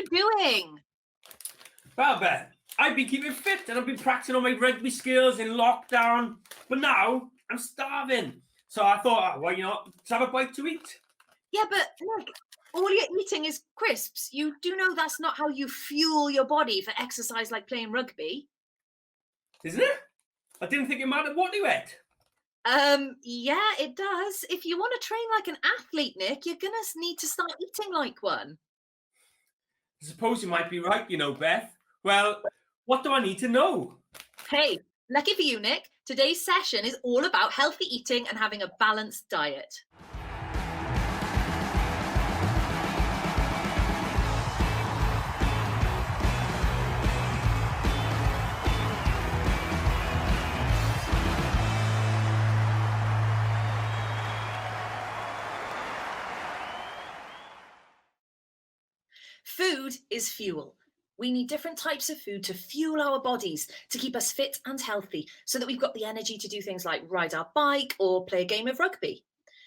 doing? Well, Beth, I've been keeping fit and I've been practicing all my rugby skills in lockdown, but now I'm starving. So I thought, why not? Let's have a bite to eat. Yeah, but Nick, all you're eating is crisps. You do know that's not how you fuel your body for exercise like playing rugby. Isn't it? I didn't think it mattered what you ate. Yeah, it does. If you want to train like an athlete, Nick, you're gonna need to start eating like one. I suppose you might be right, Beth. Well, what do I need to know? Hey, lucky for you, Nick, today's session is all about healthy eating and having a balanced diet. Food is fuel. We need different types of food to fuel our bodies, to keep us fit and healthy, so that we've got the energy to do things like ride our bike or play a game of rugby.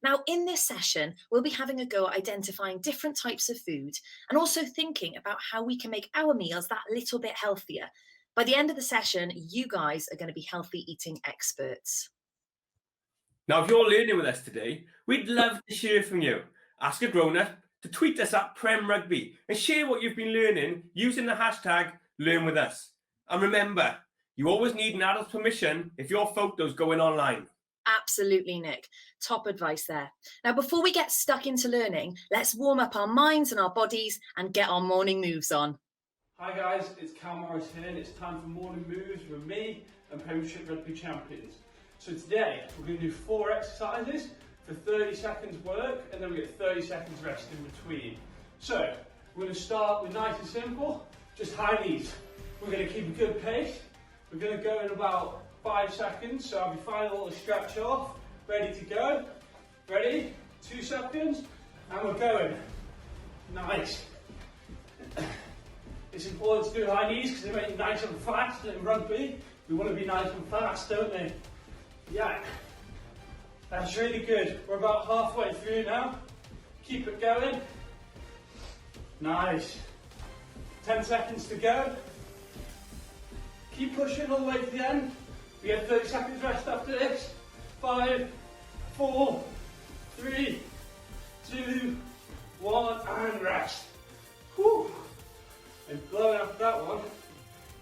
Now, in this session, we'll be having a go at identifying different types of food and also thinking about how we can make our meals that little bit healthier. By the end of the session, you guys are going to be healthy eating experts. Now, if you're learning with us today, we'd love to hear from you. Ask a grown-up to tweet us at Prem Rugby and share what you've been learning using the hashtag #LearnWithUs. And remember, you always need an adult's permission if your photo's going online. Absolutely, Nick. Top advice there. Now, before we get stuck into learning, let's warm up our minds and our bodies and get our morning moves on. Hi guys, it's Cal Morris here and it's time for morning moves with me and Premiership Rugby champions. So today we're going to do 4 exercises for 30 seconds work and then we get 30 seconds rest in between. So we're going to start with nice and simple, just high knees. We're going to keep a good pace. We're going to go in about 5 seconds, so I'll be firing a little stretch off, ready to go. Ready? 2 seconds, and we're going. Nice. It's important to do high knees because they make you nice and fast in rugby. We want to be nice and fast, don't we? Yeah. That's really good. We're about halfway through now. Keep it going. Nice. 10 seconds to go. Keep pushing all the way to the end. We get 30 seconds rest after this. 5, 4, 3, 2, 1, and rest. Whew. And blowing after that one.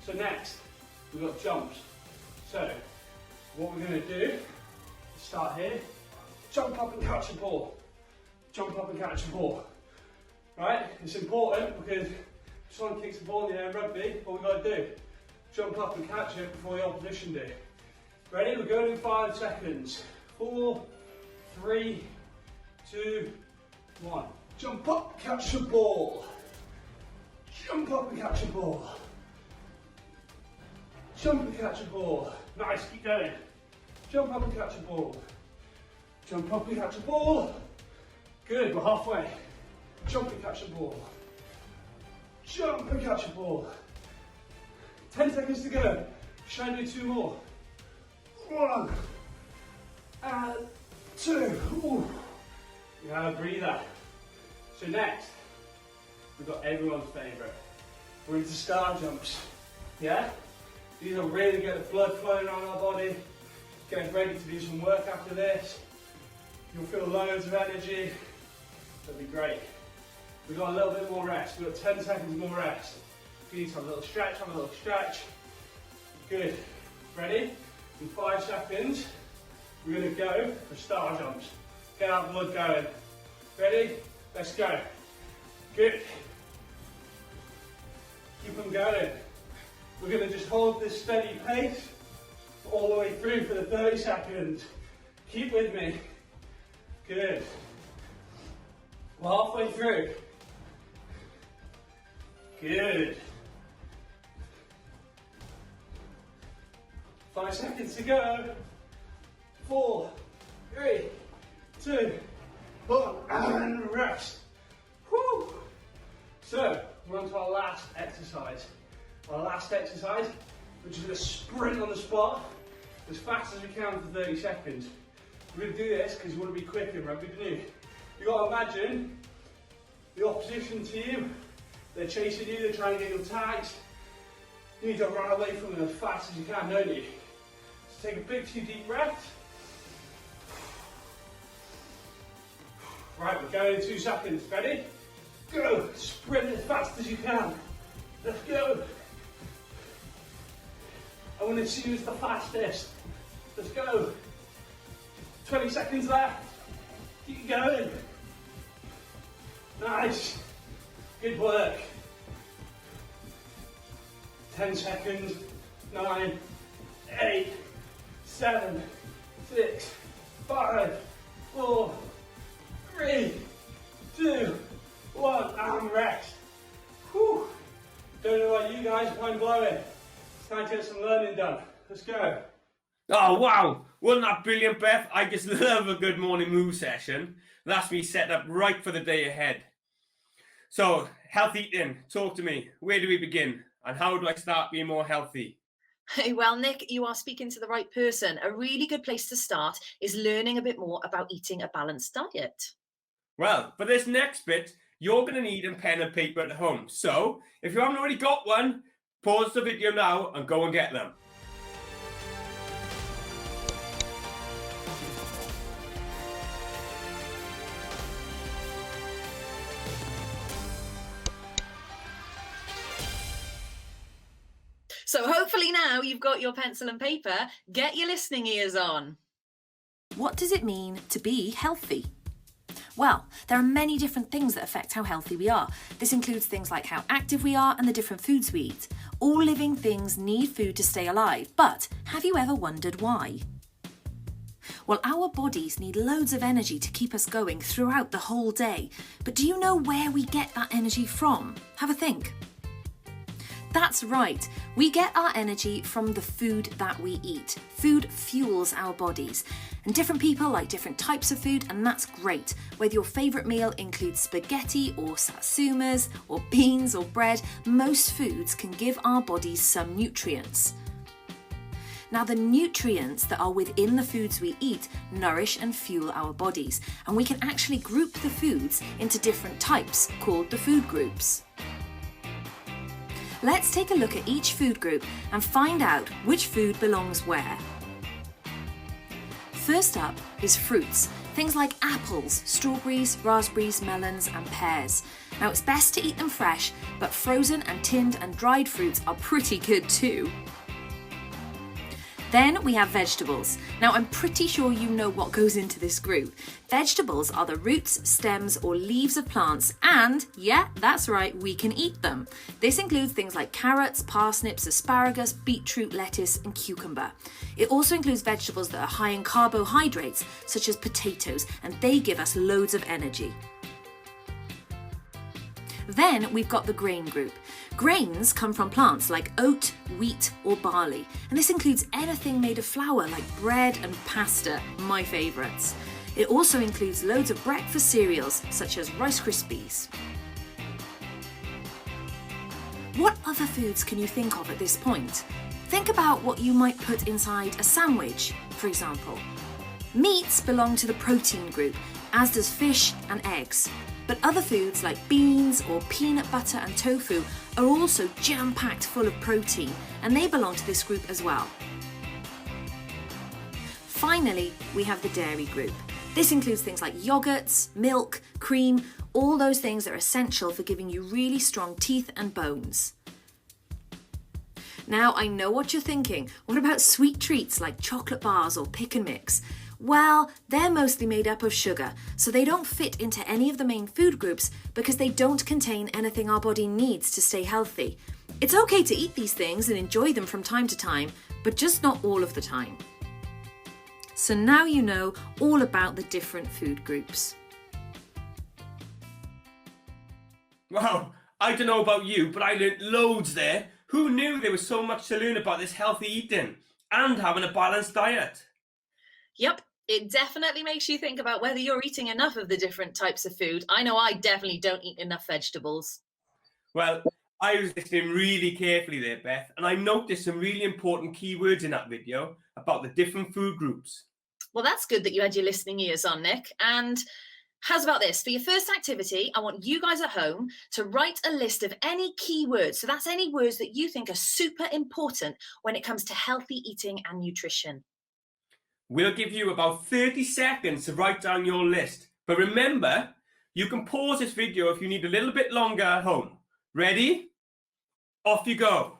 So next, we've got jumps. So, what we're going to do, start here, jump up and catch a ball. Jump up and catch a ball. Right? It's important because if someone kicks the ball in the air in rugby, what we've got to do, jump up and catch it before the opposition do. Ready? We're going in 5 seconds. 4, 3, 2, 1. Jump up, catch the ball. Jump up and catch a ball. Jump and catch a ball. Nice, keep going. Jump up and catch a ball. Jump up and catch a ball. Good, we're halfway. Jump and catch a ball. Jump and catch a ball. 10 seconds to go. Try and do 2 more. 1 and 2. Ooh. You have a breather. So next, we've got everyone's favourite. We're into star jumps. Yeah? These will really get the blood flowing around our body. Get us ready to do some work after this. You'll feel loads of energy. That'll be great. We've got a little bit more rest. We've got 10 seconds more rest. If you need to have a little stretch, have a little stretch. Good. Ready? In 5 seconds, we're going to go for star jumps. Get our blood going. Ready? Let's go. Good. Keep them going. We're going to just hold this steady pace all the way through for the 30 seconds. Keep with me. Good. We're halfway through. Good. 5 seconds to go. 4, 3, 2, 1, and rest. Whew. So, we're on to our last exercise. Our last exercise, which is a sprint on the spot, as fast as we can for 30 seconds. We're going to do this because you want to be quick in rugby, don't you? You've got to imagine the opposition team They're chasing you, they're trying to get your tags. You need to run away from them as fast as you can, don't you? So take a big few deep breaths. Right, we're going in 2 seconds. Ready? Go! Sprint as fast as you can. Let's go. I want to see who's the fastest. Let's go. 20 seconds left. Keep going. Nice. Good work. 10 seconds. 9, 8, 7, 6, 5, 4, 3, 2, 1, and rest. Whew. Don't know about you guys, but I'm blowing. It's time to get some learning done. Let's go. Oh, wow. Wasn't that brilliant, Beth? I just love a good morning move session. That's me set up right for the day ahead. So, health eating, talk to me. Where do we begin? And how do I start being more healthy? Well, Nick, you are speaking to the right person. A really good place to start is learning a bit more about eating a balanced diet. Well, for this next bit, you're going to need a pen and paper at home. So, if you haven't already got one, pause the video now and go and get them. So hopefully now you've got your pencil and paper. Get your listening ears on. What does it mean to be healthy? Well, there are many different things that affect how healthy we are. This includes things like how active we are and the different foods we eat. All living things need food to stay alive, but have you ever wondered why? Well, our bodies need loads of energy to keep us going throughout the whole day. But do you know where we get that energy from? Have a think. That's right, we get our energy from the food that we eat. Food fuels our bodies. And different people like different types of food, and that's great. Whether your favourite meal includes spaghetti or satsumas or beans or bread, most foods can give our bodies some nutrients. Now, the nutrients that are within the foods we eat nourish and fuel our bodies. And we can actually group the foods into different types called the food groups. Let's take a look at each food group and find out which food belongs where. First up is fruits, things like apples, strawberries, raspberries, melons and pears. Now it's best to eat them fresh, but frozen and tinned and dried fruits are pretty good too. Then we have vegetables. Now I'm pretty sure you know what goes into this group. Vegetables are the roots, stems or leaves of plants and, yeah, that's right, we can eat them. This includes things like carrots, parsnips, asparagus, beetroot, lettuce and cucumber. It also includes vegetables that are high in carbohydrates, such as potatoes, and they give us loads of energy. Then we've got the grain group. Grains come from plants like oat, wheat or barley, and this includes anything made of flour like bread and pasta, my favourites. It also includes loads of breakfast cereals such as Rice Krispies. What other foods can you think of at this point? Think about what you might put inside a sandwich, for example. Meats belong to the protein group, as does fish and eggs. But other foods like beans or peanut butter and tofu are also jam-packed full of protein, and they belong to this group as well. Finally, we have the dairy group. This includes things like yogurts, milk, cream, all those things that are essential for giving you really strong teeth and bones. Now, I know what you're thinking. What about sweet treats like chocolate bars or pick and mix? Well, they're mostly made up of sugar, so they don't fit into any of the main food groups because they don't contain anything our body needs to stay healthy. It's okay to eat these things and enjoy them from time to time, but just not all of the time. So now you know all about the different food groups. Wow, I don't know about you, but I learnt loads there. Who knew there was so much to learn about this healthy eating and having a balanced diet? Yep, it definitely makes you think about whether you're eating enough of the different types of food. I know I definitely don't eat enough vegetables. Well, I was listening really carefully there, Beth, and I noticed some really important keywords in that video about the different food groups. Well, that's good that you had your listening ears on, Nick. And How's about this? For your first activity, I want you guys at home to write a list of any keywords. So that's any words that you think are super important when it comes to healthy eating and nutrition. We'll give you about 30 seconds to write down your list. But remember, you can pause this video if you need a little bit longer at home. Ready? Off you go.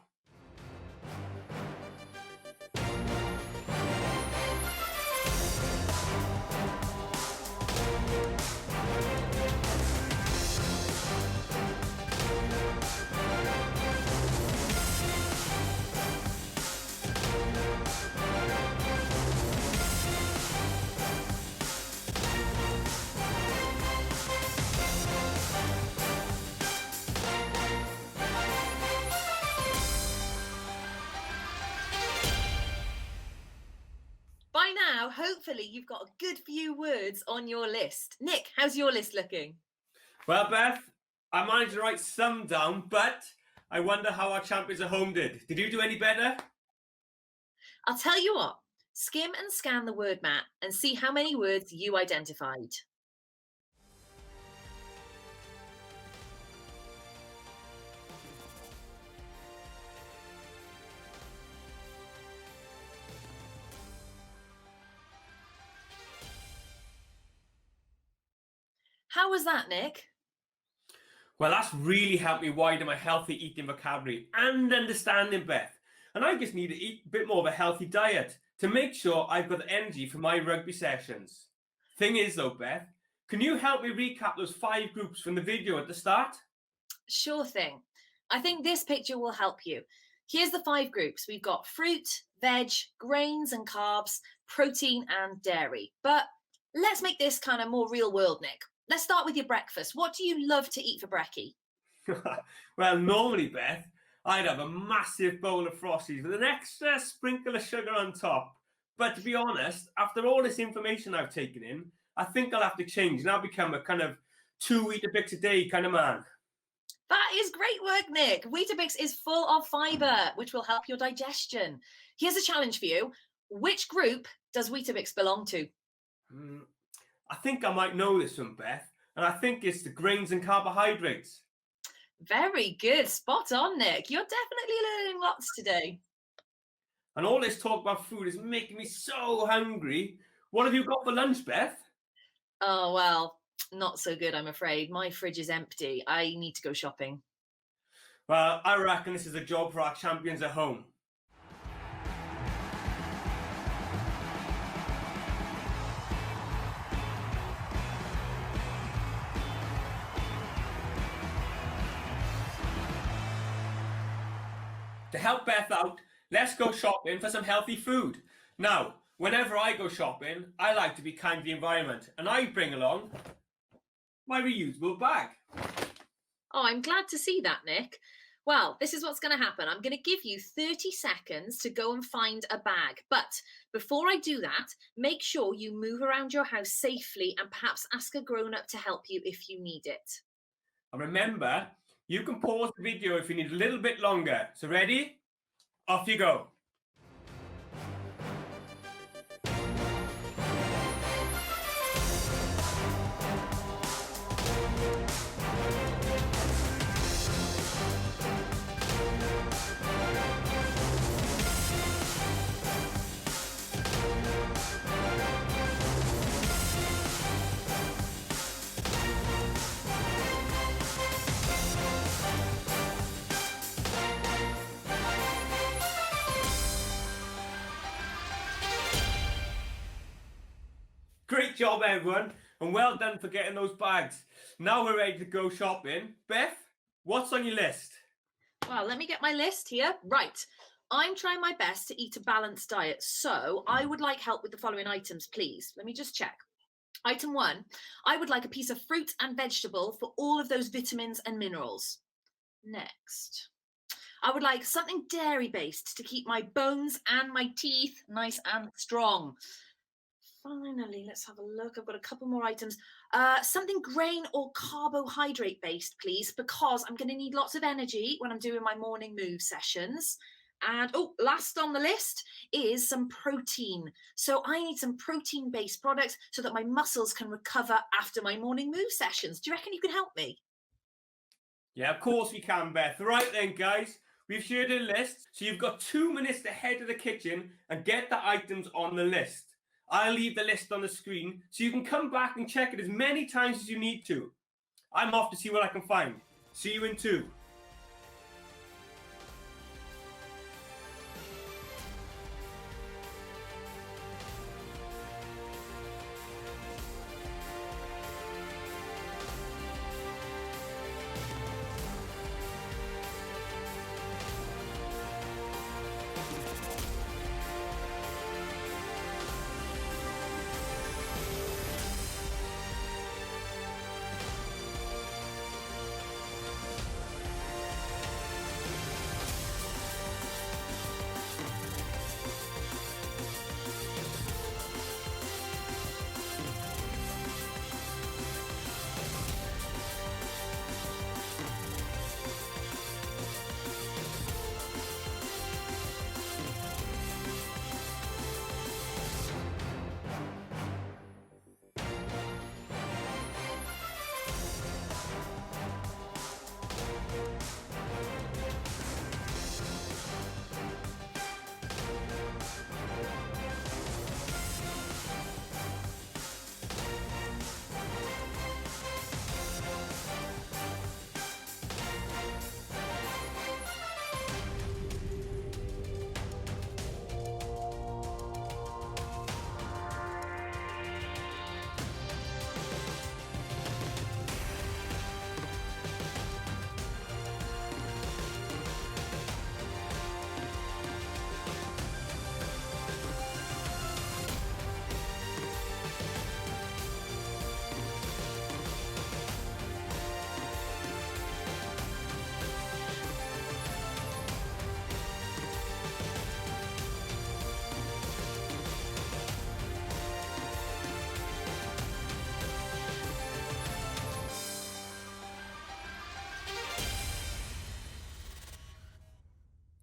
By now, hopefully you've got a good few words on your list. Nick, how's your list looking? Well, Beth, I managed to write some down, but I wonder how our champions at home did. Did you do any better? I'll tell you what, skim and scan the word map and see how many words you identified. How was that, Nick? Well, that's really helped me widen my healthy eating vocabulary and understanding, Beth. And I just need to eat a bit more of a healthy diet to make sure I've got the energy for my rugby sessions. Thing is though, Beth, can you help me recap those 5 groups from the video at the start? Sure thing. I think this picture will help you. Here's the 5 groups. We've got fruit, veg, grains and carbs, protein and dairy. But let's make this kind of more real world, Nick. Let's start with your breakfast. What do you love to eat for brekkie? Well, normally, Beth, I'd have a massive bowl of Frosties with an extra sprinkle of sugar on top. But to be honest, after all this information I've taken in, I think I'll have to change and I'll become a kind of 2 Weetabix a day kind of man. That is great work, Nick. Weetabix is full of fibre, which will help your digestion. Here's a challenge for you. Which group does Weetabix belong to? I think I might know this one, Beth, and I think it's the grains and carbohydrates. Very good. Spot on, Nick. You're definitely learning lots today. And all this talk about food is making me so hungry. What have you got for lunch, Beth? Oh, well, not so good, I'm afraid. My fridge is empty. I need to go shopping. Well, I reckon this is a job for our champions at home. To help Beth out, let's go shopping for some healthy food. Now, whenever I go shopping, I like to be kind to the environment, and I bring along my reusable bag. Oh, I'm glad to see that, Nick. Well, this is what's going to happen. I'm going to give you 30 seconds to go and find a bag. But before I do that, make sure you move around your house safely and perhaps ask a grown-up to help you if you need it. And remember, you can pause the video if you need a little bit longer. So ready? Off you go. Great job, everyone, and well done for getting those bags. Now we're ready to go shopping. Beth, what's on your list? Well, let me get my list here. Right. I'm trying my best to eat a balanced diet, so I would like help with the following items, please. Let me just check. Item 1, I would like a piece of fruit and vegetable for all of those vitamins and minerals. Next, I would like something dairy-based to keep my bones and my teeth nice and strong. Finally, let's have a look. I've got a couple more items. Something grain or carbohydrate based, please, because I'm going to need lots of energy when I'm doing my morning move sessions. And last on the list is some protein. So I need some protein-based products so that my muscles can recover after my morning move sessions. Do you reckon you can help me? Yeah, of course we can, Beth. Right then, guys. We've shared a list, so you've got 2 minutes to head to the kitchen and get the items on the list. I'll leave the list on the screen, so you can come back and check it as many times as you need to. I'm off to see what I can find. See you in 2.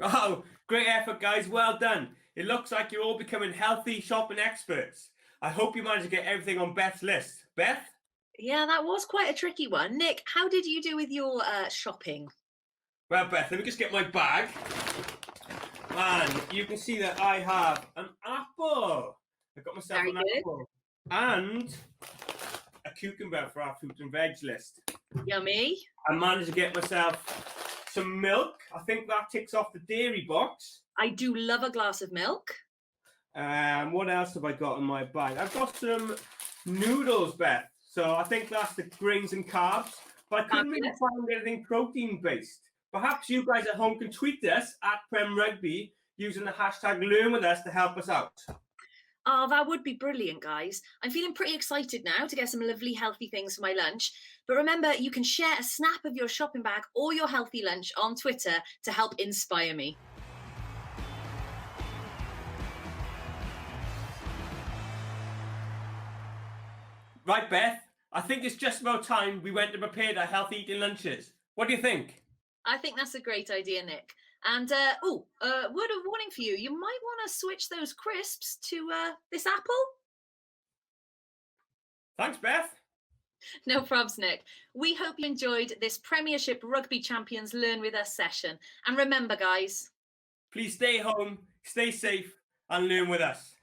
Oh, great effort, guys. Well done. It looks like you're all becoming healthy shopping experts. I hope you managed to get everything on Beth's list. Beth? Yeah, that was quite a tricky one. Nick, how did you do with your shopping? Well, Beth, let me just get my bag. And you can see that I have an apple. I got myself Very an good. apple. And a cucumber for our fruit and veg list. Yummy. I managed to get myself some milk. I think that ticks off the dairy box. I do love a glass of milk. What else have I got in my bag? I've got some noodles, Beth. So I think that's the grains and carbs. But I couldn't really find anything protein-based. Perhaps you guys at home can tweet us at Prem Rugby using the hashtag #LearnWithUs to help us out. Oh, that would be brilliant, guys. I'm feeling pretty excited now to get some lovely healthy things for my lunch. But remember, you can share a snap of your shopping bag or your healthy lunch on Twitter to help inspire me. Right, Beth, I think it's just about time we went and prepared our healthy eating lunches. What do you think? I think that's a great idea, Nick. And, word of warning for you, you might want to switch those crisps to this apple. Thanks, Beth. No probs, Nick. We hope you enjoyed this Premiership Rugby Champions Learn With Us session. And remember, guys, Please stay home, stay safe, and learn with us.